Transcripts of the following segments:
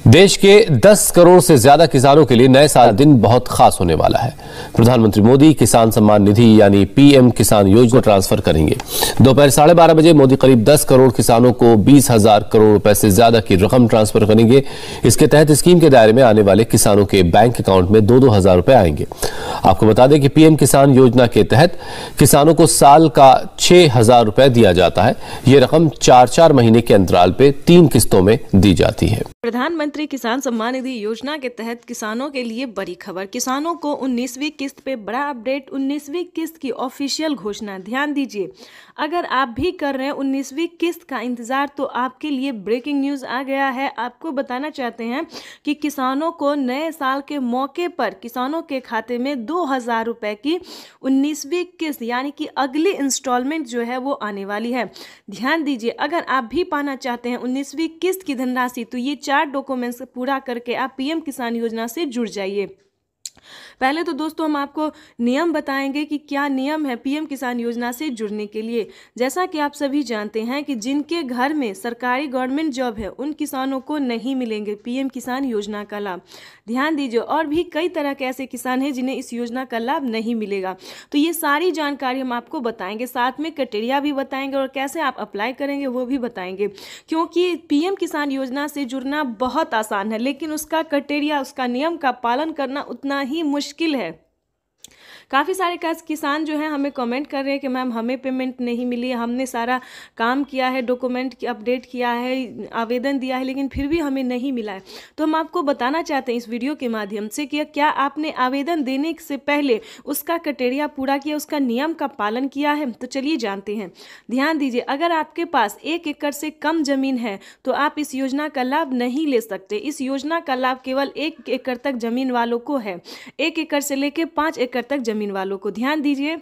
देश के 10 करोड़ से ज्यादा किसानों के लिए नए साल दिन बहुत खास होने वाला है। प्रधानमंत्री मोदी किसान सम्मान निधि यानी पीएम किसान योजना ट्रांसफर करेंगे। दोपहर 12:30 बजे मोदी करीब 10 करोड़ किसानों को 20,000 करोड़ रुपए से ज्यादा की रकम ट्रांसफर करेंगे। इसके तहत स्कीम के दायरे में आने वाले किसानों के बैंक अकाउंट में 2-2 हजार रुपए आएंगे। आपको बता दें कि पीएम किसान योजना के तहत किसानों को साल का 6,000 रुपए दिया जाता है। ये रकम 4-4 महीने के अंतराल पे 3 किस्तों में दी जाती है। प्रधानमंत्री किसान सम्मान निधि योजना के तहत किसानों के लिए बड़ी खबर। किसानों को 19वीं किस्त पे बड़ा अपडेट। 19वीं किस्त की ऑफिशियल घोषणा। ध्यान दीजिए, अगर आप भी कर रहे हैं 19वीं किस्त का इंतजार तो आपके लिए ब्रेकिंग न्यूज आ गया है। आपको बताना चाहते हैं कि किसानों को नए साल के मौके पर किसानों के खाते में 2,000 रुपए की 19वीं किस्त यानी कि अगली इंस्टॉलमेंट जो है वो आने वाली है। ध्यान दीजिए, अगर आप भी पाना चाहते हैं 19वीं किस्त की धनराशि तो ये 4 डॉक्यूमेंट्स पूरा करके आप पीएम किसान योजना से जुड़ जाइए। पहले तो दोस्तों हम आपको नियम बताएंगे कि क्या नियम है पीएम किसान योजना से जुड़ने के लिए। जैसा कि आप सभी जानते हैं कि जिनके घर में सरकारी गवर्नमेंट जॉब है उन किसानों को नहीं मिलेंगे पीएम किसान योजना का लाभ। ध्यान दीजिए, और भी कई तरह के ऐसे किसान हैं जिन्हें इस योजना का लाभ नहीं मिलेगा। तो ये सारी जानकारी हम आपको बताएंगे, साथ में क्राइटेरिया भी बताएंगे और कैसे आप अप्लाई करेंगे वो भी बताएंगे। क्योंकि पीएम किसान योजना से जुड़ना बहुत आसान है, लेकिन उसका क्राइटेरिया, उसका नियम का पालन करना उतना ही मुश्किल है। काफ़ी सारे किसान जो हैं हमें कमेंट कर रहे हैं कि मैम हमें पेमेंट नहीं मिली, हमने सारा काम किया है, डॉक्यूमेंट की अपडेट किया है, आवेदन दिया है, लेकिन फिर भी हमें नहीं मिला है। तो हम आपको बताना चाहते हैं इस वीडियो के माध्यम से कि क्या आपने आवेदन देने से पहले उसका क्राइटेरिया पूरा किया, उसका नियम का पालन किया है। तो चलिए जानते हैं। ध्यान दीजिए, अगर आपके पास 1 एकड़ से कम जमीन है तो आप इस योजना का लाभ नहीं ले सकते। इस योजना का लाभ केवल 1 एकड़ तक जमीन वालों को है, 1 एकड़ से लेकर 5 एकड़ तक जमीन वालों को। ध्यान दीजिए,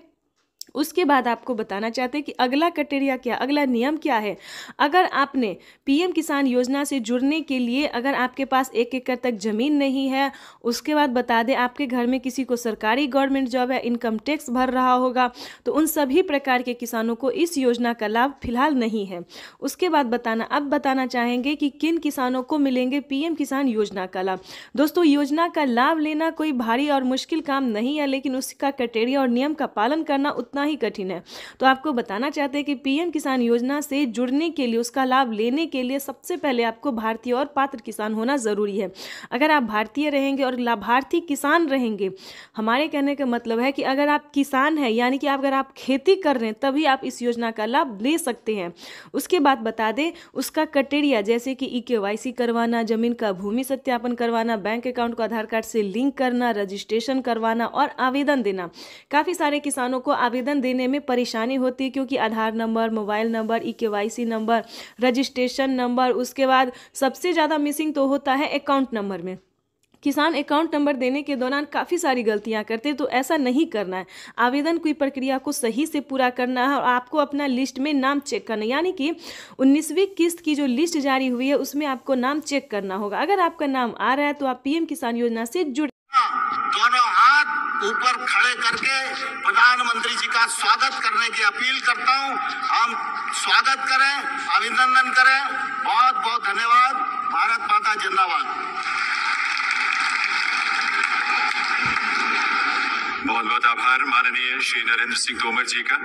उसके बाद आपको बताना चाहते हैं कि अगला क्राइटेरिया क्या, अगला नियम क्या है। अगर आपने पीएम किसान योजना से जुड़ने के लिए अगर आपके पास 1 एकड़ तक जमीन नहीं है, उसके बाद बता दें आपके घर में किसी को सरकारी गवर्नमेंट जॉब है, इनकम टैक्स भर रहा होगा, तो उन सभी प्रकार के किसानों को इस योजना का लाभ फिलहाल नहीं है। उसके बाद बताना चाहेंगे कि किन किसानों को मिलेंगे पीएम किसान योजना का लाभ। दोस्तों, योजना का लाभ लेना कोई भारी और मुश्किल काम नहीं है, लेकिन उसका क्राइटेरिया और नियम का पालन करना उतना ही कठिन है। तो आपको बताना चाहते हैं कि पीएम किसान योजना से जुड़ने के लिए, उसका लाभ लेने के लिए सबसे पहले आपको भारतीय और पात्र किसान होना जरूरी है। अगर आप भारतीय रहेंगे और लाभार्थी किसान रहेंगे, हमारे कहने का मतलब है कि अगर आप किसान हैं यानी कि अगर आप खेती कर रहे हैं तभी आप इस योजना का लाभ ले सकते हैं। उसके बाद बता दें उसका क्राइटेरिया, जैसे कि EKYC करवाना, जमीन का भूमि सत्यापन करवाना, बैंक अकाउंट को आधार कार्ड से लिंक करना, रजिस्ट्रेशन करवाना और आवेदन देना। काफी सारे किसानों को आवेदन देने में परेशानी होती है क्योंकि Aadhaar number, mobile number, EKYC number, registration number, उसके बाद सबसे ज़्यादा मिसिंग तो होता है अकाउंट नंबर में। किसान अकाउंट नंबर देने के दौरान काफ़ी सारी गलतियां करते हैं, तो ऐसा नहीं करना है। आवेदन की प्रक्रिया को सही से पूरा करना है और आपको अपना लिस्ट में नाम चेक करना है, यानी कि 19वीं किस्त की जो लिस्ट जारी हुई है उसमें आपको नाम चेक करना होगा। अगर आपका नाम आ रहा है तो आप पीएम किसान योजना से जुड़। दोनों हाथ ऊपर खड़े करके प्रधानमंत्री जी का स्वागत करने की अपील करता हूं। हम स्वागत करें, अभिनंदन करें। बहुत बहुत धन्यवाद। भारत माता जिंदाबाद। बहुत बहुत आभार माननीय श्री नरेंद्र सिंह तोमर जी का।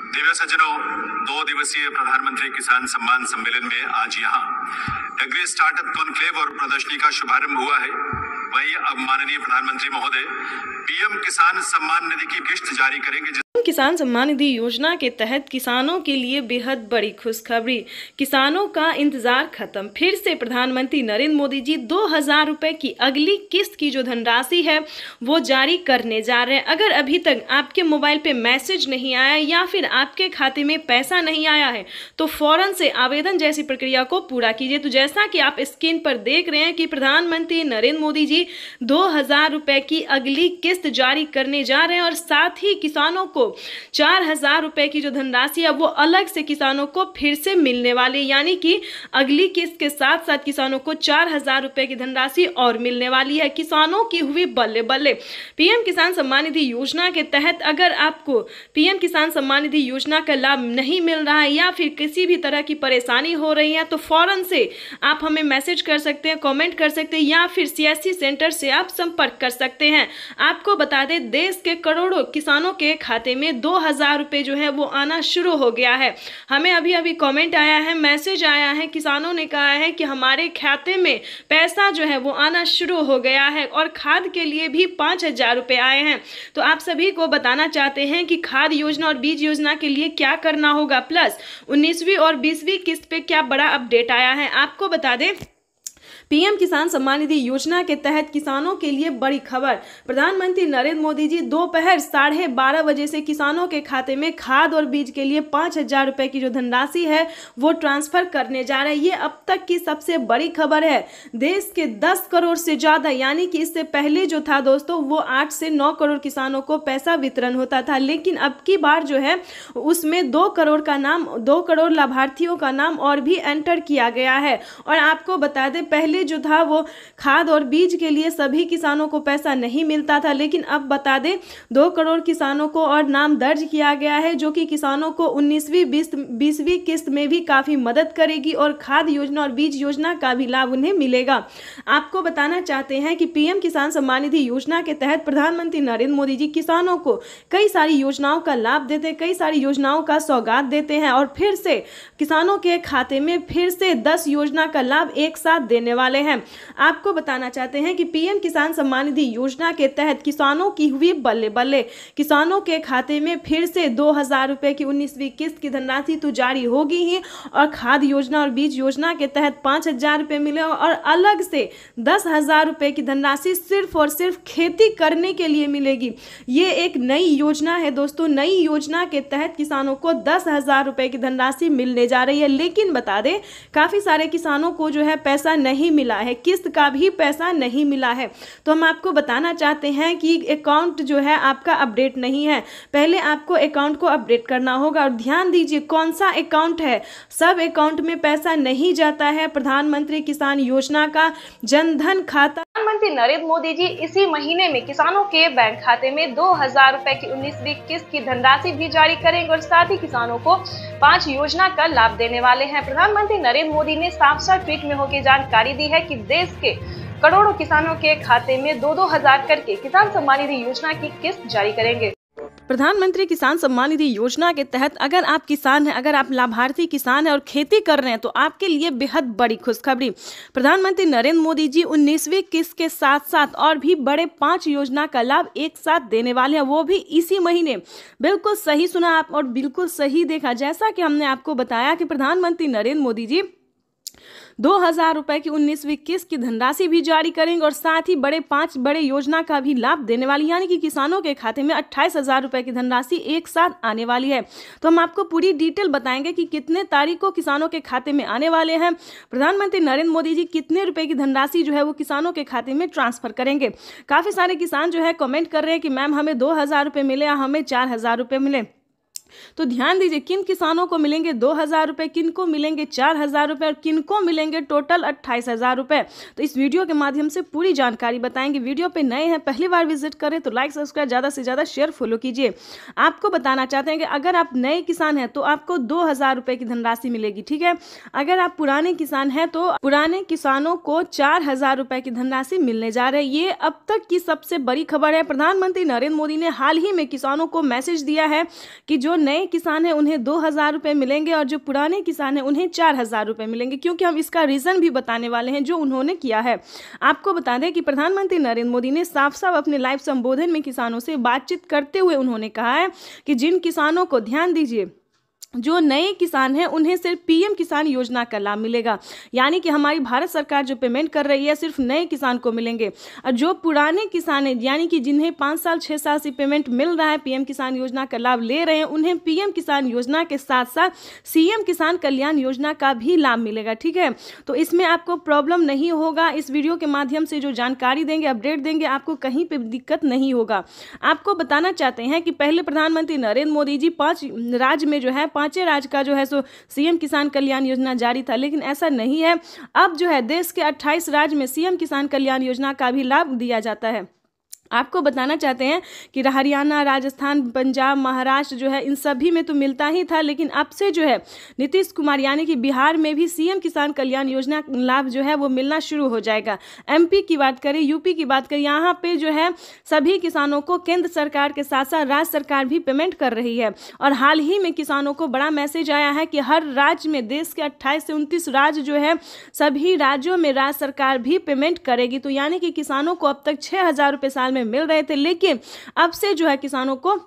दिव्य सज्जनों, 2 दिवसीय प्रधानमंत्री किसान सम्मान सम्मेलन में आज यहाँ एग्री स्टार्टअप कॉन्क्लेव और प्रदर्शनी का शुभारंभ हुआ है। वही अब माननीय प्रधानमंत्री महोदय पीएम किसान सम्मान निधि की किस्त जारी करेंगे। किसान सम्मान निधि योजना के तहत किसानों के लिए बेहद बड़ी खुशखबरी। किसानों का इंतजार खत्म। फिर से प्रधानमंत्री नरेंद्र मोदी जी 2,000 रुपए की अगली किस्त की जो धनराशि है वो जारी करने जा रहे हैं। अगर अभी तक आपके मोबाइल पे मैसेज नहीं आया या फिर आपके खाते में पैसा नहीं आया है तो फौरन से आवेदन जैसी प्रक्रिया को पूरा कीजिए। तो जैसा कि आप स्क्रीन पर देख रहे हैं कि प्रधानमंत्री नरेंद्र मोदी जी 2,000 रुपए की अगली किस्त जारी करने जा रहे हैं और साथ ही किसानों को 4,000 रुपए की जो धनराशि है वो अलग से किसानों को फिर से मिलने वाली है, यानी कि अगली किस्त के साथ साथ किसानों को 4,000 रुपए की धनराशि और मिलने वाली है। किसानों की हुई बल्ले बल्ले। पीएम किसान सम्मान निधि योजना के तहत अगर आपको पीएम किसान सम्मान निधि योजना का लाभ नहीं मिल रहा है या फिर किसी भी तरह की परेशानी हो रही है तो फौरन से आप हमें मैसेज कर सकते हैं, कमेंट कर सकते हैं या फिर सीएससी सेंटर से आप संपर्क कर सकते हैं। आपको बता दें देश के करोड़ों किसानों के खाते में 2,000 रुपए जो है वो आना शुरू हो गया है। हमें अभी अभी कमेंट आया है, मैसेज आया है, किसानों ने कहा है कि हमारे खाते में पैसा जो है वो आना शुरू हो गया है और खाद के लिए भी 5,000 रुपए आए हैं। तो आप सभी को बताना चाहते हैं कि खाद योजना और बीज योजना के लिए क्या करना होगा, प्लस 19वीं और 20वीं किस्त पे क्या बड़ा अपडेट आया है। आपको बता दें पीएम किसान सम्मान निधि योजना के तहत किसानों के लिए बड़ी खबर। प्रधानमंत्री नरेंद्र मोदी जी दोपहर 12:30 बजे से किसानों के खाते में खाद और बीज के लिए 5,000 रुपए की जो धनराशि है वो ट्रांसफर करने जा रहे हैं। ये अब तक की सबसे बड़ी खबर है। देश के 10 करोड़ से ज्यादा, यानी कि इससे पहले जो था दोस्तों वो 8 से 9 करोड़ किसानों को पैसा वितरण होता था, लेकिन अब की बार जो है उसमें 2 करोड़ लाभार्थियों का नाम और भी एंटर किया गया है। और आपको बता दें पहले जो था वो खाद और बीज के लिए सभी किसानों को पैसा नहीं मिलता था, लेकिन अब बता दें 2 करोड़ किसानों को और नाम दर्ज किया गया है, जो कि किसानों को 19वीं 20वीं किस्त में भी काफी मदद करेगी और खाद योजना और बीज योजना का भी लाभ उन्हें मिलेगा। आपको बताना चाहते हैं कि पीएम किसान सम्मान निधि योजना के तहत प्रधानमंत्री नरेंद्र मोदी जी किसानों को कई सारी योजनाओं का लाभ देते हैं, कई सारी योजनाओं का सौगात देते हैं और फिर से किसानों के खाते में फिर से 10 योजना का लाभ एक साथ देने वाले हैं। आपको बताना चाहते हैं कि पीएम किसान सम्मान निधि योजना के तहत किसानों की हुई बल्ले बल्ले। किसानों के खाते में फिर से 2,000 रुपए की 19वीं किस्त की धनराशि तो जारी होगी ही और खाद योजना और बीज योजना के तहत 5,000 रुपए मिले और अलग से 10,000 रुपए की धनराशि सिर्फ और सिर्फ खेती करने के लिए मिलेगी। ये एक नई योजना है दोस्तों। नई योजना के तहत किसानों को 10,000 रुपए की धनराशि मिलने जा रही है, लेकिन बता दें काफी सारे किसानों को जो है पैसा नहीं मिला है, किस्त का भी पैसा नहीं मिला है। तो हम आपको बताना चाहते हैं कि अकाउंट जो है आपका अपडेट नहीं है, पहले आपको अकाउंट को अपडेट करना होगा। और ध्यान दीजिए कौन सा अकाउंट है, सब अकाउंट में पैसा नहीं जाता है। प्रधानमंत्री किसान योजना का जनधन खाता प्रधानमंत्री नरेंद्र मोदी जी इसी महीने में किसानों के बैंक खाते में 2,000 रुपए की 19वीं किस्त की धनराशि भी जारी करेंगे और साथ ही किसानों को 5 योजना का लाभ देने वाले हैं। प्रधानमंत्री नरेंद्र मोदी ने साफ ट्वीट में होकर जानकारी दी है कि देश के करोड़ों किसानों के खाते में 2-2 हजार करके किसान सम्मान निधि योजना की किस्त जारी करेंगे। प्रधानमंत्री किसान सम्मान निधि योजना के तहत अगर आप किसान हैं, अगर आप लाभार्थी किसान हैं और खेती कर रहे हैं तो आपके लिए बेहद बड़ी खुशखबरी। प्रधानमंत्री नरेंद्र मोदी जी 19वीं किस्त के साथ साथ और भी बड़े 5 योजना का लाभ एक साथ देने वाले हैं, वो भी इसी महीने। बिल्कुल सही सुना आप और बिल्कुल सही देखा। जैसा कि हमने आपको बताया कि प्रधानमंत्री नरेंद्र मोदी जी 2,000 रुपए की 19वीं किस्त की धनराशि भी जारी करेंगे और साथ ही 5 बड़े योजना का भी लाभ देने वाली, यानी कि किसानों के खाते में 28,000 रुपए की धनराशि एक साथ आने वाली है। तो हम आपको पूरी डिटेल बताएंगे कि कितने तारीख को किसानों के खाते में आने वाले हैं, प्रधानमंत्री नरेंद्र मोदी जी कितने रुपए की धनराशि जो है वो किसानों के खाते में ट्रांसफर करेंगे। काफी सारे किसान जो है कमेंट कर रहे हैं कि मैम हमें 2,000 रुपए मिले या हमें 4,000 रुपए मिले। तो ध्यान दीजिए किन किसानों को मिलेंगे 2,000 रुपए, किन को मिलेंगे 4,000 रुपए और किन को मिलेंगे टोटल 28,000 रुपए। तो इस वीडियो के माध्यम से पूरी जानकारी बताएंगे। वीडियो पे नए हैं, पहली बार विजिट करें तो लाइक सब्सक्राइब ज़्यादा से ज़्यादा शेयर फॉलो कीजिए। आपको बताना चाहते हैं कि अगर आप नए किसान हैं तो आपको 2,000 रुपए की धनराशि मिलेगी, ठीक है। अगर आप पुराने किसान हैं तो पुराने किसानों को 4,000 रुपए की धनराशि मिलने जा रही है। ये अब तक की सबसे बड़ी खबर है। प्रधानमंत्री नरेंद्र मोदी ने हाल ही में किसानों को मैसेज दिया है कि जो नए किसान हैं उन्हें 2,000 रुपए मिलेंगे और जो पुराने किसान हैं उन्हें 4,000 रुपए मिलेंगे, क्योंकि हम इसका रीजन भी बताने वाले हैं जो उन्होंने किया है। आपको बता दें कि प्रधानमंत्री नरेंद्र मोदी ने साफ अपने लाइव संबोधन में किसानों से बातचीत करते हुए उन्होंने कहा है कि जिन किसानों को, ध्यान दीजिए, जो नए किसान हैं उन्हें सिर्फ पीएम किसान योजना का लाभ मिलेगा, यानी कि हमारी भारत सरकार जो पेमेंट कर रही है सिर्फ नए किसान को मिलेंगे। और जो पुराने किसान हैं, यानी कि जिन्हें 5 साल 6 साल से पेमेंट मिल रहा है, पीएम किसान योजना का लाभ ले रहे हैं, उन्हें पीएम किसान योजना के साथ साथ सीएम किसान कल्याण योजना का भी लाभ मिलेगा। ठीक है, तो इसमें आपको प्रॉब्लम नहीं होगा। इस वीडियो के माध्यम से जो जानकारी देंगे, अपडेट देंगे, आपको कहीं पर दिक्कत नहीं होगा। आपको बताना चाहते हैं कि पहले प्रधानमंत्री नरेंद्र मोदी जी 5 राज्य में जो है 5 राज्य का जो है सो सीएम किसान कल्याण योजना जारी था, लेकिन ऐसा नहीं है। अब जो है देश के 28 राज्य में सीएम किसान कल्याण योजना का भी लाभ दिया जाता है। आपको बताना चाहते हैं कि हरियाणा, राजस्थान, पंजाब, महाराष्ट्र जो है इन सभी में तो मिलता ही था, लेकिन अब से जो है नीतीश कुमार यानी कि बिहार में भी सीएम किसान कल्याण योजना लाभ जो है वो मिलना शुरू हो जाएगा। एमपी की बात करें, यूपी की बात करें, यहाँ पे जो है सभी किसानों को केंद्र सरकार के साथ साथ राज्य सरकार भी पेमेंट कर रही है। और हाल ही में किसानों को बड़ा मैसेज आया है कि हर राज्य में, देश के 28 से 29 राज्य जो है, सभी राज्यों में राज्य सरकार भी पेमेंट करेगी। तो यानी कि किसानों को अब तक 6,000 रुपये साल में मिल रहे थे, लेकिन अब से जो है किसानों को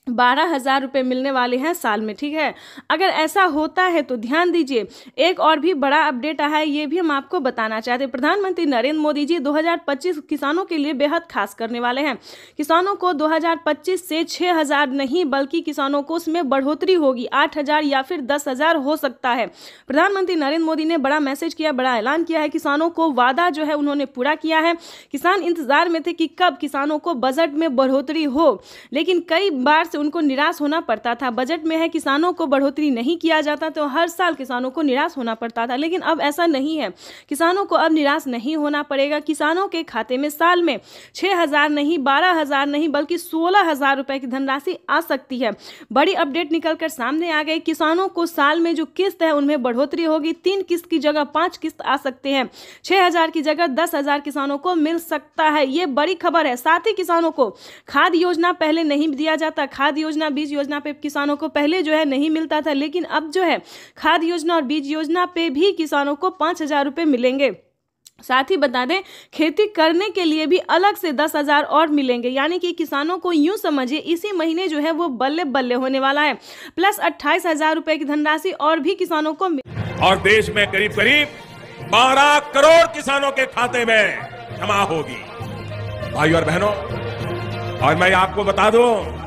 12,000 रुपये मिलने वाले हैं साल में। ठीक है, अगर ऐसा होता है तो ध्यान दीजिए, एक और भी बड़ा अपडेट आया है, ये भी हम आपको बताना चाहते हैं। प्रधानमंत्री नरेंद्र मोदी जी 2025 किसानों के लिए बेहद खास करने वाले हैं। किसानों को 2025 से 6,000 नहीं बल्कि किसानों को उसमें बढ़ोतरी होगी, 8,000 या फिर 10,000 हो सकता है। प्रधानमंत्री नरेंद्र मोदी ने बड़ा मैसेज किया, बड़ा ऐलान किया है। किसानों को वादा जो है उन्होंने पूरा किया है। किसान इंतजार में थे कि कब किसानों को बजट में बढ़ोतरी हो, लेकिन कई बार उनको निराश होना पड़ता था। बजट में है किसानों को बढ़ोतरी नहीं किया जाता तो हर साल किसानों को निराश होना पड़ता था, लेकिन अब ऐसा नहीं है। किसानों को अब निराश नहीं होना पड़ेगा। किसानों के खाते में साल में 6,000 नहीं, 12,000 नहीं बल्कि 16,000 रुपए की धनराशि आ सकती है। बड़ी अपडेट निकलकर सामने आ गई। किसानों को साल में जो किस्त है उनमें बढ़ोतरी होगी। 3 किस्त की जगह 5 किस्त आ सकते हैं। 6,000 की जगह 10,000 किसानों को मिल सकता है। ये बड़ी खबर है। साथ ही किसानों को खाद योजना पहले नहीं दिया जाता। खाद योजना, बीज योजना पे किसानों को पहले जो है नहीं मिलता था, लेकिन अब जो है खाद योजना और बीज योजना पे भी किसानों को 5,000 रुपये मिलेंगे। साथ ही बता दें, खेती करने के लिए भी अलग से 10,000 और मिलेंगे, यानी कि किसानों को यूं समझिए इसी महीने जो है वो बल्ले बल्ले होने वाला है। प्लस 28,000 रुपए की धनराशि और भी किसानों को और देश में करीब करीब 12 करोड़ किसानों के खाते में जमा होगी। भाई और बहनों, और मैं आपको बता दूं,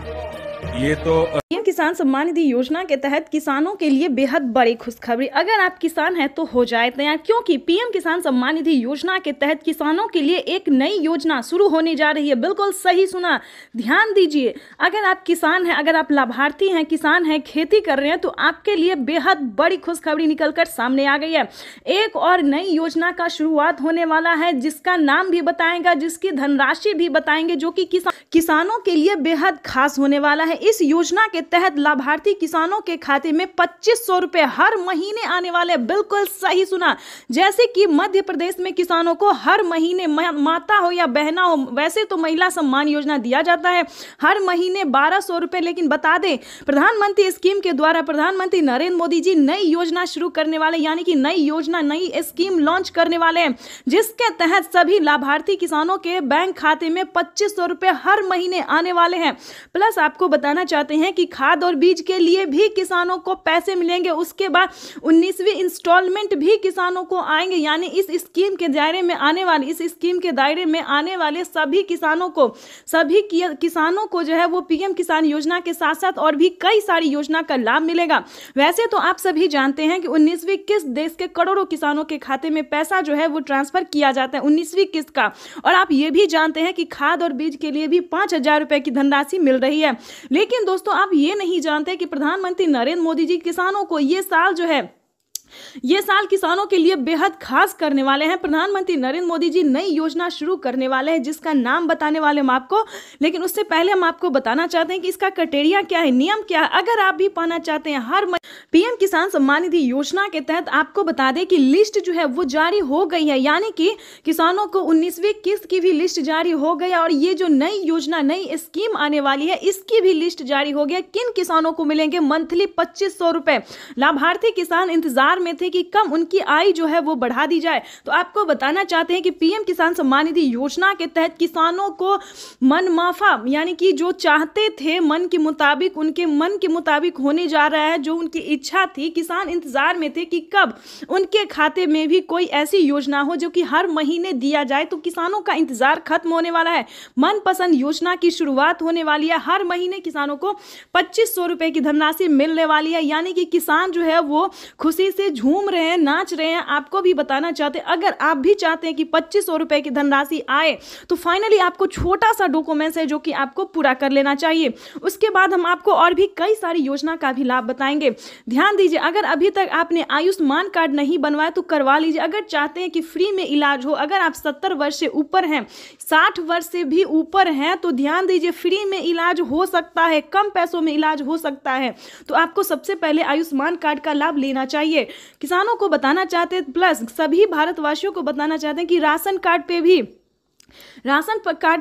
ये तो पीएम किसान सम्मान निधि योजना के तहत किसानों के लिए बेहद बड़ी खुशखबरी। अगर आप किसान हैं तो हो जाए तैयार, क्योंकि पीएम किसान सम्मान निधि योजना के तहत किसानों के लिए एक नई योजना शुरू होने जा रही है। बिल्कुल सही सुना, ध्यान दीजिए। अगर आप किसान हैं, अगर आप लाभार्थी हैं, किसान हैं, खेती कर रहे हैं, तो आपके लिए बेहद बड़ी खुशखबरी निकलकर सामने आ गई है। एक और नई योजना का शुरुआत होने वाला है, जिसका नाम भी बताएगा, जिसकी धनराशि भी बताएंगे, जो कि किसानों के लिए बेहद खास होने वाला है। इस योजना के तहत लाभार्थी किसानों के खाते में 2,500 रुपए हर महीने आने वाले। बिल्कुल सही सुना। जैसे कि मध्य प्रदेश में किसानों को हर महीने, माता हो या बहना हो, वैसे तो महिला सम्मान योजना दिया जाता है, हर महीने 1,200 रुपए। लेकिन बता दें, प्रधानमंत्री स्कीम के द्वारा प्रधानमंत्री नरेंद्र मोदी जी नई योजना शुरू करने वाले, यानी कि नई योजना, नई स्कीम लॉन्च करने वाले हैं, जिसके तहत सभी लाभार्थी किसानों के बैंक खाते में 2,500 रुपए हर महीने आने वाले हैं। प्लस आपको बताना चाहते हैं कि खाद और बीज के लिए भी किसानों को पैसे मिलेंगे। उसके बाद 19वीं इंस्टॉलमेंट भी किसानों को आएंगे, यानी इस स्कीम के दायरे में आने वाले सभी किसानों को जो है वो पीएम किसान योजना के साथ साथ और भी कई सारी योजना का लाभ मिलेगा। वैसे तो आप सभी जानते हैं कि 19वीं किस्त देश के करोड़ों किसानों के खाते में पैसा जो है वो ट्रांसफर किया जाता है 19वीं किस्त का। और आप ये भी जानते हैं कि खाद और बीज के लिए भी 5,000 रुपए की धनराशि मिल रही है। लेकिन दोस्तों, आप ये नहीं जानते कि प्रधानमंत्री नरेंद्र मोदी जी किसानों को ये साल किसानों के लिए बेहद खास करने वाले हैं। प्रधानमंत्री नरेंद्र मोदी जी नई योजना शुरू करने वाले हैं, जिसका नाम बताने वाले हम आपको। लेकिन उससे पहले हम आपको बताना चाहते हैं कि इसका क्राइटेरिया क्या है, नियम क्या है। अगर आप भी पाना चाहते हैं हर पीएम किसान सम्मान निधि योजना के तहत, आपको बता दें कि लिस्ट जो है वो जारी हो गई है, यानी कि किसानों को 19वीं किस्त की भी लिस्ट जारी हो गई है। और ये जो नई योजना, नई स्कीम आने वाली है, इसकी भी लिस्ट जारी हो गया। किन किसानों को मिलेंगे मंथली 2,500 रुपए। लाभार्थी किसान इंतजार इंतजार में थे कि कम उनकी आय जो है वो बढ़ा दी जाए। तो आपको बताना चाहते हैं कि पीएम किसान सम्मान निधि योजना के तहत किसानों को मन माफा यानी कि जो चाहते थे मन के मुताबिक, उनके मन के मुताबिक होने जा रहा है, जो उनकी इच्छा थी। किसान इंतजार में थे कि कब उनके खाते में भी कोई ऐसी योजना हो जो कि हर महीने दिया जाए। तो किसानों का इंतजार खत्म होने वाला है। मनपसंद योजना की शुरुआत होने वाली है। हर महीने किसानों को 2500 रुपए की धनराशि मिलने वाली है, यानी कि किसान जो है वो खुशी से झूम रहे हैं, नाच रहे हैं। आपको भी बताना चाहते हैं, अगर आप भी चाहते हैं कि 2500 रुपए की धनराशि आए तो फाइनली आपको छोटा सा डॉक्यूमेंट्स है जो कि आपको पूरा कर लेना चाहिए। उसके बाद हम आपको और भी कई सारी योजना का भी लाभ बताएंगे। ध्यान दीजिए, अगर अभी तक आपने आयुष्मान कार्ड नहीं बनवाया तो करवा लीजिए। अगर चाहते हैं कि फ्री में इलाज हो, अगर आप 70 वर्ष से ऊपर हैं, 60 वर्ष से भी ऊपर हैं, तो ध्यान दीजिए फ्री में इलाज हो सकता है, कम पैसों में इलाज हो सकता है। तो आपको सबसे पहले आयुष्मान कार्ड का लाभ लेना चाहिए। किसानों को बताना चाहते हैं, प्लस सभी भारतवासियों को बताना चाहते हैं कि राशन कार्ड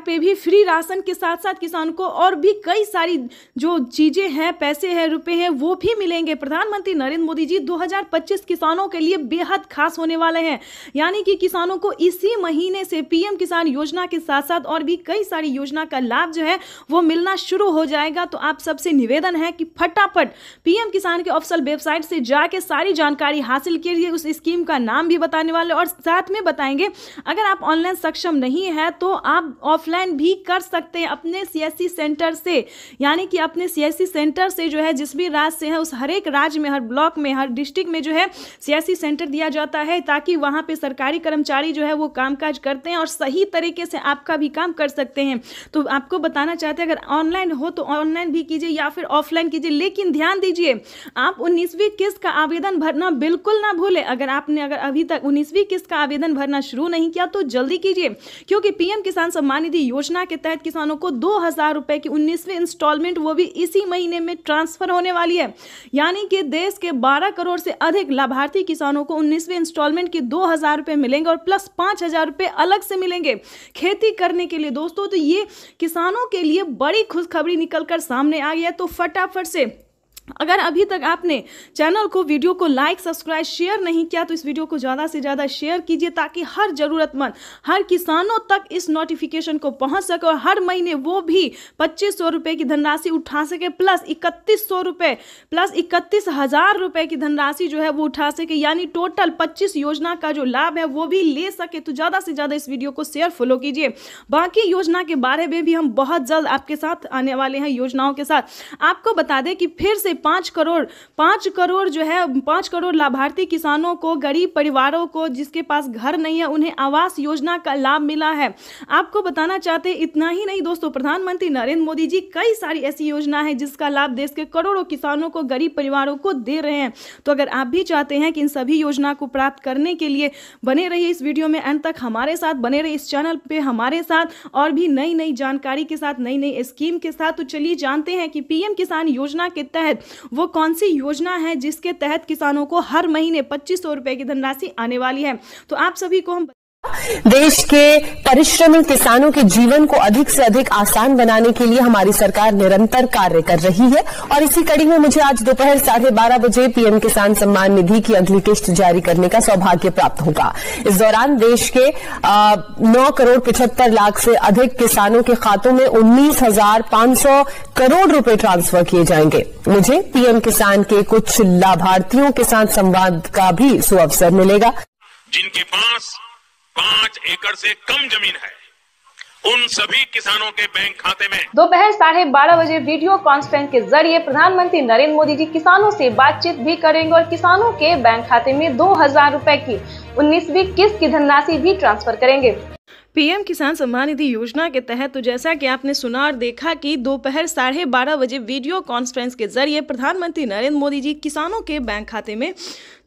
पे भी फ्री राशन के साथ साथ किसान को और भी कई सारी जो चीजें हैं, पैसे हैं, रुपए हैं, वो भी मिलेंगे। प्रधानमंत्री नरेंद्र मोदी जी 2025 किसानों के लिए बेहद खास होने वाले हैं, यानी कि किसानों को इसी महीने से पीएम किसान योजना के साथ साथ और भी कई सारी योजना का लाभ जो है वो मिलना शुरू हो जाएगा। तो आप सबसे निवेदन है कि फटाफट पीएम किसान के ऑफिशियल वेबसाइट से जाके सारी जानकारी हासिल कीजिए। उस स्कीम का नाम भी बताने वाले और साथ में बताएंगे, अगर आप ऑनलाइन सक्षम नहीं है तो आप ऑफलाइन भी कर सकते हैं अपने सीएससी सेंटर से, यानी कि अपने सीएससी सेंटर से जो है जिस भी राज्य से है उस हर एक राज्य में, हर ब्लॉक में, हर डिस्ट्रिक्ट में जो है सीएससी सेंटर दिया जाता है, ताकि वहां पे सरकारी कर्मचारी जो है वो कामकाज करते हैं और सही तरीके से आपका भी काम कर सकते हैं। तो आपको बताना चाहते हैं, अगर ऑनलाइन हो तो ऑनलाइन भी कीजिए या फिर ऑफलाइन कीजिए, लेकिन ध्यान दीजिए आप 19वीं किस्त का आवेदन भरना बिल्कुल ना भूलें। अगर अभी तक 19वीं किस्त का आवेदन भरना शुरू नहीं किया तो जल्दी कीजिए, क्योंकि पीएम किसान सम्मान निधि योजना के तहत किसानों को 2000 रुपए की 19वीं इंस्टॉलमेंट वो भी इसी महीने में ट्रांसफर होने वाली है। यानी कि देश के 12 करोड़ से अधिक लाभार्थी किसानों को 19वीं इंस्टॉलमेंट के 2000 रुपए मिलेंगे और प्लस 5000 रुपए अलग से मिलेंगे खेती करने के लिए। दोस्तों, तो ये किसानों के लिए बड़ी खुशखबरी निकलकर सामने आ गई है। तो फटाफट से अगर अभी तक आपने चैनल को, वीडियो को लाइक, सब्सक्राइब, शेयर नहीं किया तो इस वीडियो को ज़्यादा से ज़्यादा शेयर कीजिए, ताकि हर ज़रूरतमंद, हर किसानों तक इस नोटिफिकेशन को पहुंच सके और हर महीने वो भी 2500 रुपये की धनराशि उठा सके, प्लस 3100 रुपये, प्लस 31,000 रुपये की धनराशि जो है वो उठा सके, यानी टोटल 25 योजना का जो लाभ है वो भी ले सके। तो ज़्यादा से ज़्यादा इस वीडियो को शेयर, फॉलो कीजिए। बाकी योजना के बारे में भी हम बहुत जल्द आपके साथ आने वाले हैं योजनाओं के साथ। आपको बता दें कि फिर से 5 करोड़ जो है 5 करोड़ लाभार्थी किसानों को, गरीब परिवारों को जिसके पास घर नहीं है, उन्हें आवास योजना का लाभ मिला है। आपको बताना चाहते हैं, इतना ही नहीं दोस्तों, प्रधानमंत्री नरेंद्र मोदी जी कई सारी ऐसी योजना है जिसका लाभ देश के करोड़ों किसानों को, गरीब परिवारों को दे रहे हैं। तो अगर आप भी चाहते हैं कि इन सभी योजना को प्राप्त करने के लिए बने रहिए इस वीडियो में अंत तक, हमारे साथ बने रहिए इस चैनल पे हमारे साथ, और भी नई नई जानकारी के साथ, नई नई स्कीम के साथ। तो चलिए जानते हैं कि पीएम किसान योजना के तहत वो कौन सी योजना है जिसके तहत किसानों को हर महीने 2500 रुपए की धनराशि आने वाली है। तो आप सभी को हम देश के परिश्रमी किसानों के जीवन को अधिक से अधिक आसान बनाने के लिए हमारी सरकार निरंतर कार्य कर रही है, और इसी कड़ी में मुझे आज दोपहर 12:30 बजे पीएम किसान सम्मान निधि की अगली किस्त जारी करने का सौभाग्य प्राप्त होगा। इस दौरान देश के 9 करोड़ 75 लाख से अधिक किसानों के खातों में 19,500 करोड़ रुपए ट्रांसफर किए जाएंगे। मुझे पीएम किसान के कुछ लाभार्थियों के साथ संवाद का भी सुअवसर मिलेगा। जिनके पास 5 एकड़ से कम जमीन है, उन सभी किसानों के बैंक खाते में दोपहर 12:30 बजे वीडियो कॉन्फ्रेंस के जरिए प्रधानमंत्री नरेंद्र मोदी जी किसानों से बातचीत भी करेंगे और किसानों के बैंक खाते में 2000 रुपए की 19वीं किस्त की धनराशि भी ट्रांसफर करेंगे। पीएम किसान सम्मान निधि योजना के तहत तो जैसा कि आपने सुना और देखा कि दोपहर 12:30 बजे वीडियो कॉन्फ्रेंस के जरिए प्रधानमंत्री नरेंद्र मोदी जी किसानों के बैंक खाते में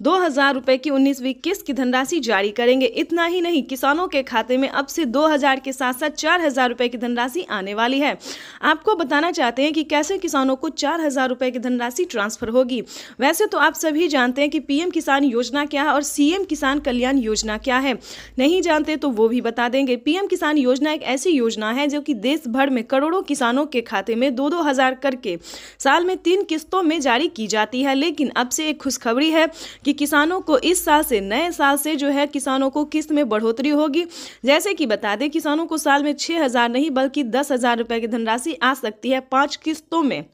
2000 रुपए की 19वीं किस्त की धनराशि जारी करेंगे। इतना ही नहीं, किसानों के खाते में अब से 2000 के साथ साथ 4000 रुपए की धनराशि आने वाली है। आपको बताना चाहते हैं कि कैसे किसानों को 4000 रुपए की धनराशि ट्रांसफर होगी। वैसे तो आप सभी जानते हैं कि पीएम किसान योजना क्या है और सीएम किसान कल्याण योजना क्या है। नहीं जानते तो वो भी बता देंगे। पीएम किसान योजना एक ऐसी योजना है जो कि देश भर में करोड़ों किसानों के खाते में 2-2 हज़ार करके साल में 3 किस्तों में जारी की जाती है। लेकिन अब से एक खुशखबरी है कि किसानों को इस साल से, नए साल से जो है किसानों को किस्त में बढ़ोतरी होगी। जैसे कि बता दें, किसानों को साल में 6,000 नहीं बल्कि 10,000 रुपए की धनराशि आ सकती है 5 किस्तों में।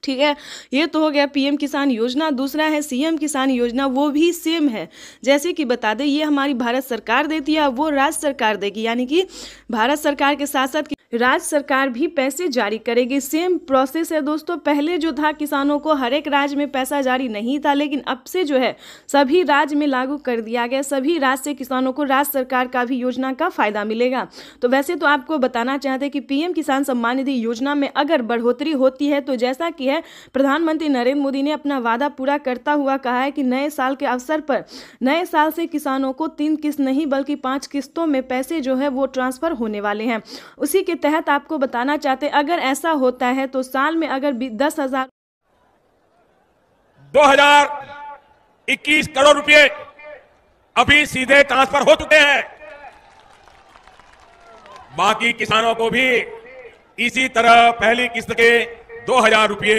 ठीक है, ये तो हो गया पीएम किसान योजना। दूसरा है सीएम किसान योजना, वो भी सेम है। जैसे कि बता दें, ये हमारी भारत सरकार देती है, वो राज्य सरकार देगी, यानी कि भारत सरकार के साथ साथ राज्य सरकार भी पैसे जारी करेगी। सेम प्रोसेस है दोस्तों। पहले जो था किसानों को हर एक राज्य में पैसा जारी नहीं था, लेकिन अब से जो है सभी राज्य में लागू कर दिया गया। सभी राज्य से किसानों को राज्य सरकार का भी योजना का फायदा मिलेगा। तो वैसे तो आपको बताना चाहते हैं कि पीएम किसान सम्मान निधि योजना में अगर बढ़ोतरी होती है तो जैसा कि है प्रधानमंत्री नरेंद्र मोदी ने अपना वादा पूरा करता हुआ कहा है कि नए साल के अवसर पर नए साल से किसानों को 3 किस्त नहीं बल्कि 5 किस्तों में पैसे जो है वो ट्रांसफर होने वाले हैं। उसी के तहत आपको बताना चाहते हैं, अगर ऐसा होता है तो साल में अगर 10,000 2021 करोड़ रुपए अभी सीधे ट्रांसफर हो चुके हैं। बाकी किसानों को भी इसी तरह पहली किस्त के 2,000 रुपए।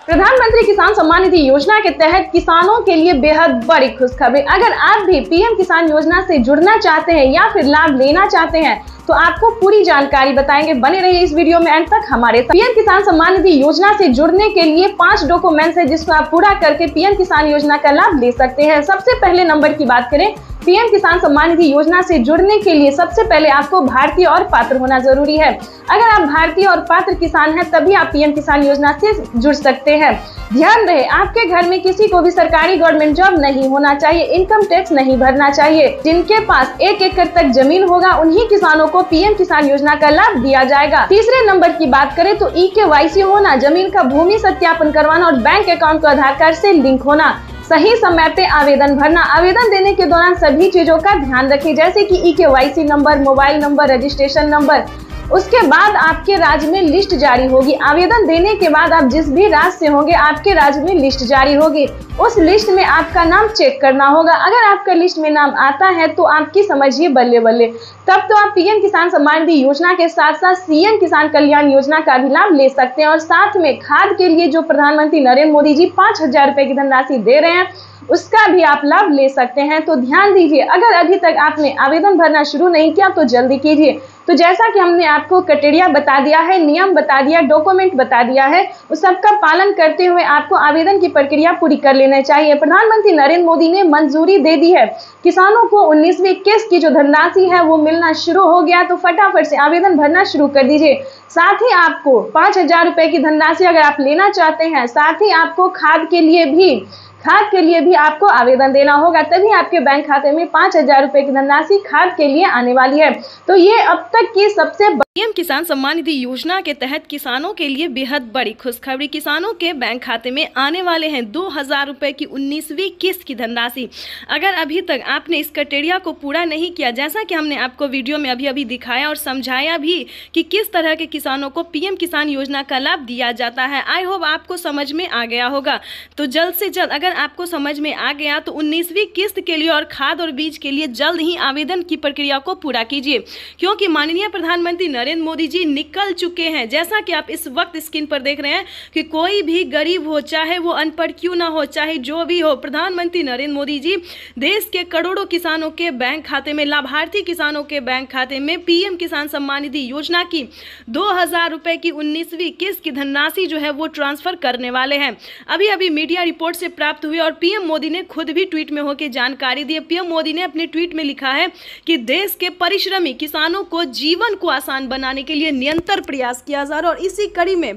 प्रधानमंत्री किसान सम्मान निधि योजना के तहत किसानों के लिए बेहद बड़ी खुशखबरी। अगर आप भी पीएम किसान योजना से जुड़ना चाहते हैं या फिर लाभ लेना चाहते हैं तो आपको पूरी जानकारी बताएंगे। बने रहिए इस वीडियो में अंत तक हमारे साथ। पीएम किसान सम्मान निधि योजना से जुड़ने के लिए 5 डॉक्यूमेंट्स है जिसको आप पूरा करके पीएम किसान योजना का लाभ ले सकते हैं। सबसे पहले नंबर की बात करें, पीएम किसान सम्मान निधि योजना से जुड़ने के लिए सबसे पहले आपको भारतीय और पात्र होना जरूरी है। अगर आप भारतीय और पात्र किसान हैं तभी आप पीएम किसान योजना से जुड़ सकते हैं। ध्यान रहे, आपके घर में किसी को भी सरकारी गवर्नमेंट जॉब नहीं होना चाहिए, इनकम टैक्स नहीं भरना चाहिए। जिनके पास 1 एकड़ तक जमीन होगा उन्हीं किसानों को पीएम किसान योजना का लाभ दिया जाएगा। तीसरे नंबर की बात करें तो EKYC होना, जमीन का भूमि सत्यापन करवाना और बैंक अकाउंट को आधार कार्ड से लिंक होना, सही समय पे आवेदन भरना। आवेदन देने के दौरान सभी चीजों का ध्यान रखें, जैसे कि EKYC number, mobile number, registration number. उसके बाद आपके राज्य में लिस्ट जारी होगी। आवेदन देने के बाद आप जिस भी राज्य से होंगे आपके राज्य में लिस्ट जारी होगी। उस लिस्ट में आपका नाम चेक करना होगा। अगर आपका लिस्ट में नाम आता है तो आपकी समझिए बल्ले बल्ले, तब तो आप पीएम किसान सम्मान निधि योजना के साथ साथ सीएम किसान कल्याण योजना का भी लाभ ले सकते हैं। और साथ में खाद के लिए जो प्रधानमंत्री नरेंद्र मोदी जी 5,000 रुपए की धनराशि दे रहे हैं उसका भी आप लाभ ले सकते हैं। तो ध्यान दीजिए, अगर अभी तक आपने आवेदन भरना शुरू नहीं किया तो जल्दी कीजिए। तो जैसा कि हमने आपको क्राइटेरिया बता दिया है, नियम बता दिया, डॉक्यूमेंट बता दिया है, उस सबका पालन करते हुए आपको आवेदन की प्रक्रिया पूरी कर लेना चाहिए। प्रधानमंत्री नरेंद्र मोदी ने मंजूरी दे दी है, किसानों को 19वीं किस्त की जो धनराशि है वो मिलना शुरू हो गया। तो फटाफट से आवेदन भरना शुरू कर दीजिए। साथ ही आपको 5,000 रुपए की धनराशि अगर आप लेना चाहते हैं, साथ ही आपको खाद के लिए भी आपको आवेदन देना होगा, तभी आपके बैंक खाते में 5,000 रुपए की धनराशि खाद के लिए आने वाली है। तो ये अब तक की सबसे पीएम किसान सम्मान निधि योजना के तहत किसानों के लिए बेहद बड़ी खुशखबरी। किसानों के बैंक खाते में आने वाले हैं 2,000 रुपए की 19वीं किस्त की धनराशि। अगर अभी तक आपने इस क्राइटेरिया को पूरा नहीं किया, जैसा कि हमने आपको वीडियो में अभी दिखाया और समझाया भी कि किस तरह के किसानों को पीएम किसान योजना का लाभ दिया जाता है, आई होप आपको समझ में आ गया होगा। तो जल्द से जल्द अगर आपको समझ में आ गया तो 19वीं किस्त के लिए और खाद और बीज के लिए जल्द ही आवेदन की प्रक्रिया को पूरा कीजिए, क्योंकि माननीय प्रधानमंत्री नरेंद्र मोदी जी निकल चुके हैं। जैसा कि आप इस वक्त स्क्रीन पर देख रहे हैं कि कोई भी गरीब हो, चाहे वो अनपढ़ क्यों ना हो, चाहे जो भी हो, प्रधानमंत्री नरेंद्र मोदी जी देश के करोड़ों किसानों के बैंक खाते में, लाभार्थी किसानों के बैंक खाते में पीएम किसान सम्मान निधि योजना की 2,000 रुपए की 19वीं किस्त की धनराशि जो है वो ट्रांसफर करने वाले हैं। अभी मीडिया रिपोर्ट से प्राप्त हुई और पीएम मोदी ने खुद भी ट्वीट में होकर जानकारी दी। पीएम मोदी ने अपने ट्वीट में लिखा है कि देश के परिश्रमी किसानों को जीवन को आसान बनाने के लिए निरंतर प्रयास किया जा रहा है और इसी कड़ी में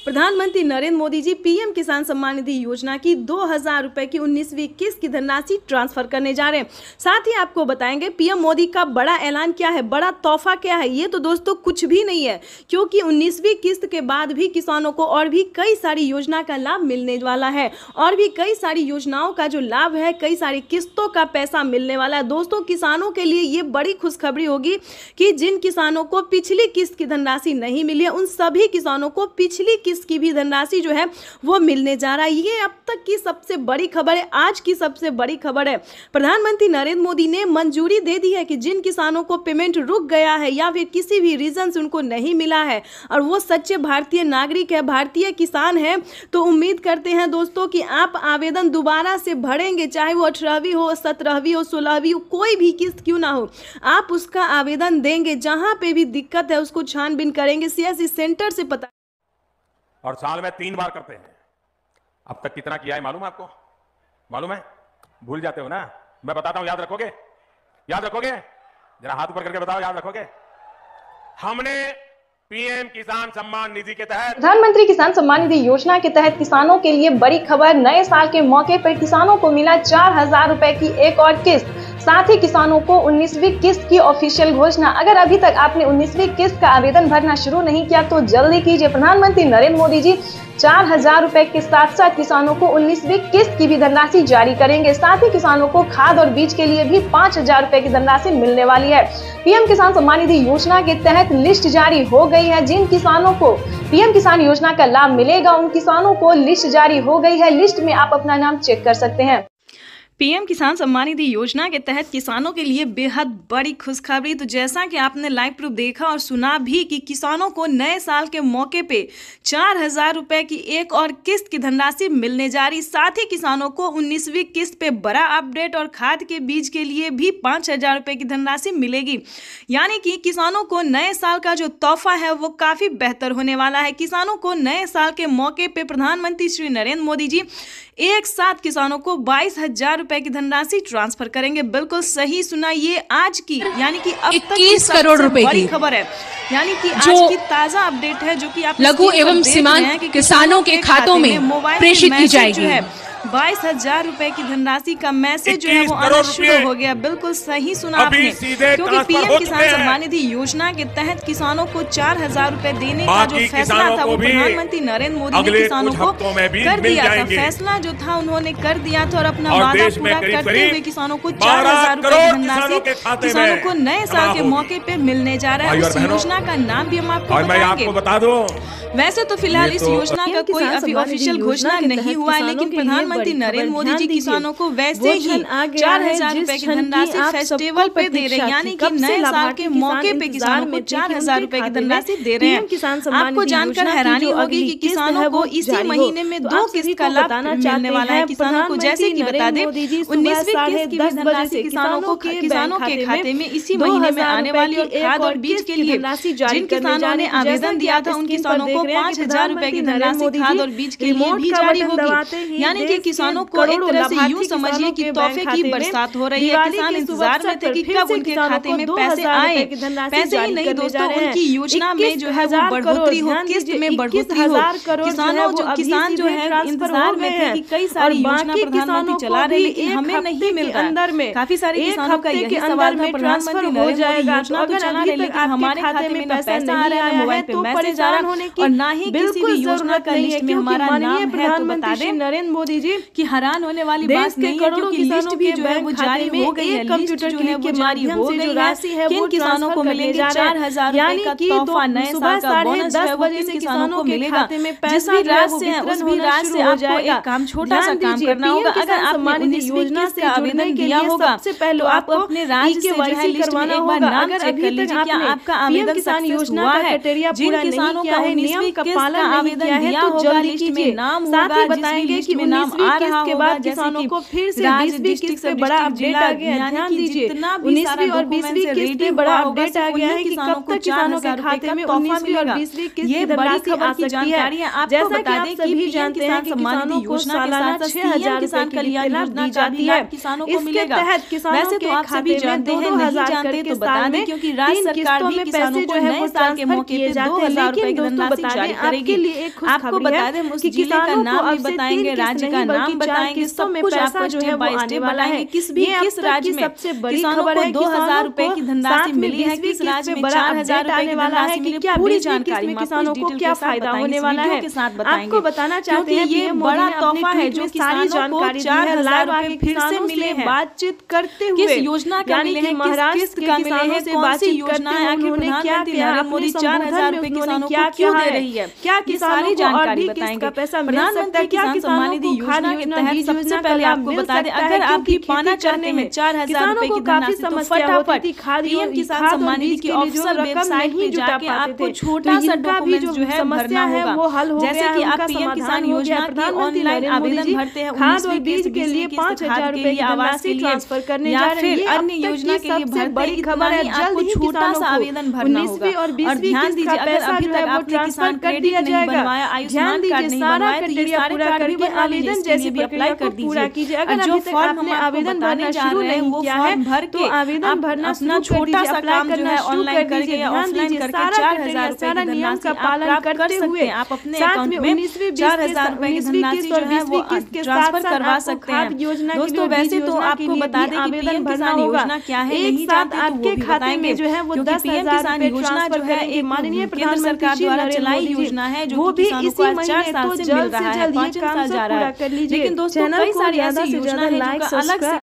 प्रधानमंत्री नरेंद्र मोदी जी पीएम किसान सम्मान निधि योजना की 2,000 रुपए की 19वीं किस्त की धनराशि ट्रांसफर करने जा रहे हैं। साथ ही आपको बताएंगे पीएम मोदी का बड़ा ऐलान क्या है, बड़ा तोहफा क्या है। ये तो दोस्तों कुछ भी नहीं है, क्योंकि 19वीं किस्त के बाद भी किसानों को और भी कई सारी योजना का लाभ मिलने वाला है, और भी कई सारी योजनाओं का जो लाभ है, कई सारी किस्तों का पैसा मिलने वाला है। दोस्तों किसानों के लिए ये बड़ी खुशखबरी होगी कि जिन किसानों को पिछली किस्त की धनराशि नहीं मिली है उन सभी किसानों को पिछली किस्त की भी धनराशि जो है वो मिलने जा रहा है। ये अब तक की सबसे बड़ी खबर है, आज की सबसे बड़ी खबर है। प्रधानमंत्री नरेंद्र मोदी ने मंजूरी दे दी है कि जिन किसानों को पेमेंट रुक गया है या फिर किसी भी रीजन से उनको नहीं मिला है और वो सच्चे भारतीय नागरिक है, भारतीय किसान है, तो उम्मीद करते हैं दोस्तों कि आप आवेदन दोबारा से भरेंगे, चाहे वो 18वीं हो, 17वीं हो, 16वीं हो, कोई भी किस्त क्यों ना हो, आप उसका आवेदन देंगे। जहां पे भी दिक्कत है उसको छानबीन करेंगे, सीएससी सेंटर से पता। और साल में 3 बार करते हैं। अब तक कितना किया है मालूम है आपको? मालूम है? भूल जाते हो ना? मैं बताता हूं, याद रखोगे? याद रखोगे? जरा हाथ ऊपर करके बताओ, याद रखोगे? हमने पीएम किसान सम्मान निधि के तहत, प्रधानमंत्री किसान सम्मान निधि योजना के तहत किसानों के लिए बड़ी खबर। नए साल के मौके पर किसानों को मिला 4000 रुपए की एक और किस्त, साथ ही किसानों को 19वीं किस्त की ऑफिशियल घोषणा। अगर अभी तक आपने 19वीं किस्त का आवेदन भरना शुरू नहीं किया तो जल्दी कीजिए। प्रधानमंत्री नरेंद्र मोदी जी 4000 रुपए के साथ साथ किसानों को 19वीं किस्त की भी धनराशि जारी करेंगे। साथ ही किसानों को खाद और बीज के लिए भी 5000 रुपए की धनराशि मिलने वाली है। पीएम किसान सम्मान निधि योजना के तहत लिस्ट जारी हो गई है। जिन किसानों को पीएम किसान योजना का लाभ मिलेगा उन किसानों को लिस्ट जारी हो गई है। लिस्ट में आप अपना नाम चेक कर सकते हैं। पीएम किसान सम्मान निधि योजना के तहत किसानों के लिए बेहद बड़ी खुशखबरी। तो जैसा कि आपने लाइव प्रूफ देखा और सुना भी कि किसानों को नए साल के मौके पे 4000 रुपए की एक और किस्त की धनराशि मिलने जा रही। साथ ही किसानों को 19वीं किस्त पे बड़ा अपडेट और खाद के बीज के लिए भी 5000 रुपए की धनराशि मिलेगी। यानी कि किसानों को नए साल का जो तोहफा है वो काफी बेहतर होने वाला है। किसानों को नए साल के मौके पे प्रधानमंत्री श्री नरेंद्र मोदी जी एक साथ किसानों को 22000 रुपए की धनराशि ट्रांसफर करेंगे। बिल्कुल सही सुना, ये आज की यानी कि अब तक 21 करोड़ रुपए की खबर है, यानी कि आज की ताजा अपडेट है जो कि आप लघु एवं सीमांत किसानों के खातों में प्रेषित की जाएगी। 22000 रुपए की धनराशि का मैसेज जो है वो आना शुरू हो गया। बिल्कुल सही सुना आपने, क्योंकि पीएम किसान सम्मान निधि योजना के तहत किसानों को 4000 रुपए देने का जो फैसला था वो प्रधानमंत्री नरेंद्र मोदी ने किसानों को कर दिया था। फैसला जो था उन्होंने कर दिया था और अपना वादा पूरा करते हुए किसानों को 4000 रुपए की धनराशि किसानों को नए साल के मौके पे मिलने जा रहा है। उस योजना का नाम भी हम आपको बता दूं। वैसे तो फिलहाल इस योजना का कोई अभी ऑफिशियल घोषणा नहीं हुआ है, लेकिन प्रधानमंत्री नरेंद्र मोदी जी किसानों को वैसे ही 4000 रुपए की धनराशि फेस्टिवल पे दे रहे हैं। यानी कि नए साल के मौके पे किसानों को 4000 रुपए की धनराशि दे रहे हैं। आपको जानकर हैरानी होगी कि किसानों को इसी महीने में 2 किस्त का लाभ मिलने वाला है। किसानों को जैसे कि बता दें 19वीं किस्त की धनराशि किसानों के खाते में इसी महीने में आने वाली और खाद और बीज के लिए जिन किसानों ने आवेदन दिया था उन किसानों को 5000 रुपए की धनराशि खाद और बीज के लिए भी जारी होगी। यानी कि किसानों को एक तरह से यूं समझिए कि तोहफे की बरसात हो रही है। किसान इंतजार में थे कि कब उनके खाते में पैसे आए। पैसे ही नहीं दोस्तों, उनकी योजना में जो है वो बढ़ोतरी हो, किस्त में बढ़ोतरी हो। किसान जो है इंतजार में थे कि कई सारी योजना प्रधानमंत्री चला रहे लेकिन हमें नहीं मिल रहा है। काफी सारे किसानों का यही सवाल था, प्रधानमंत्री नरेंद्र मोदी योजना तो चला रहे लेकिन हमारे खाते में ना पैसा आ रहा है, मोबाइल पे मैसेज आ रहा है और ना ही किसी भी योजना का लिस्ट में हमारा नाम है। तो बता दें नरेंद्र मोदी जी कि हैरान होने वाली बात नहीं है, क्योंकि लिस्ट भी जो है वो जारी हो गई है। कंप्यूटर जो है वो जारी हो गई है। किन किसानों को मिलेंगे 4000 रुपए का तोहफा, नए साल का बोनस जो है वो किन किसानों को मिलेगा। जिस भी राज्य से है उस भी राज्य से आपको एक काम, छोटा सा काम करना होगा। अगर आपने 19वीं किस्त का आवेदन दिया होगा तो आपको अपने राज्य से जो है लिस्ट में एक बार नाम चेक कर लीजिए क्या आपका आवेदन किसान योजना हुआ है। जिन किसानों का 19वीं किस्त का आवेदन दिया होगा लिस्ट में नाम होगा, बताएंगे कि नाम आ रहा होगा। किसानों को फिर से 20वीं किस्त पे बड़ा अपडेट आ गया है। ध्यान दीजिए 19वीं और 20वीं किस्त पे बड़ा अपडेट आ गया है कि कब तक किसानों के खाते में 19वीं और 20वीं किस्त की धनराशि आ सकती है। जैसा कि आप सभी जानते हैं कि किसानों को सालाना 6000 किसान कल्याण योजना दी जाती है। किसानों को मिलेगा। वैसे तो आप सभी जानते हैं, नहीं जानते तो बता दें, क्योंकि राज्य सरकार भी किसानों को नए साल के मौके पे 2000 रुपए की धनराशि जारी करेगी। आपको बता दें उस जिले का नाम भी बताएंगे, राज्य का नाम बताएंगे, सब कुछ आपको स्टेप बाय स्टेप बताएंगे। किस राज्य में किसानों को 2,000 रुपए की धनराशि मिली है, किस राज्य में 4,000 रुपए की धनराशि मिली, पूरी जानकारी किसानों को क्या फायदा होने वाला है आपको बताना चाहते हैं। ये बड़ा तोहफा है जो सारी जानकारी 4,000 रुपए फिर से मिले हैं। बातचीत करते हुए किस योजना का मिले हैं, महाराष्ट्र का मिले हैं, कौन सी योजना है, आखिर प्रधानमंत्री नरेंद्र मोदी 4,000 रुपए किसानों को क्यों दे रही है, क्या किसानी जानकारी बताएंगे। प्रधानमंत्री किसान सम्मान निधि योजना के तहत सबसे पहले आपको बता दें, अगर आप भी पाना चाहते हैं 4,000 रुपए की धनराशि तो फटाफट पीएम किसान सम्मान निधि की ऑफिशियल वेबसाइट पे जाके आपको छोटा सा डॉक्यूमेंट जो है भरना होगा। जैसे कि आप पीएम किसान योजना के ऑनलाइन आवेदन भरते हैं, 19वीं किस्त के लिए 5,000 रुपए की आवास के ट्रांसफर करने जा रहे हैं, अन्य योजना के लिए भरते बड़ी खबर है, आपको छोटा सा आवेदन भरना होगा। और ध्यान दीजिए, अगर अभी तक आपने किसान क्रेडिट नहीं बनवाया, आयुष्मान कार्ड नहीं बनवाया तो ये सारे कार्ड भी आवेदन जैसे भी अप्लाई कर दीजिए। अगर जो फॉर्म हम आवेदन भरने जा रहे हैं वो फॉर्म भर के आवेदन भरना अपना छोटा सा काम जो है ऑनलाइन करके ऑफलाइन करके 4,000 रुपए की नियम का पालन करते हुए आप अपने अकाउंट में 4,000 रुपए की धनराशि जो है वो ट्रांसफर करवा सकते हैं। दोस्तों वैसे तो आपको बता दें कि पीएम किसान योजना क्या है, नहीं जानते तो वो भी बताएंगे जो है वो 10,000 किसान योजना जो है एक माननीय केंद्र सरकार द्वारा चलाई योजना है जो किसानों को 4 साल से मिल रहा है, 5 साल जा रहा है। लेकिन दोस्तों कई सारी ऐसी योजना है जो अलग से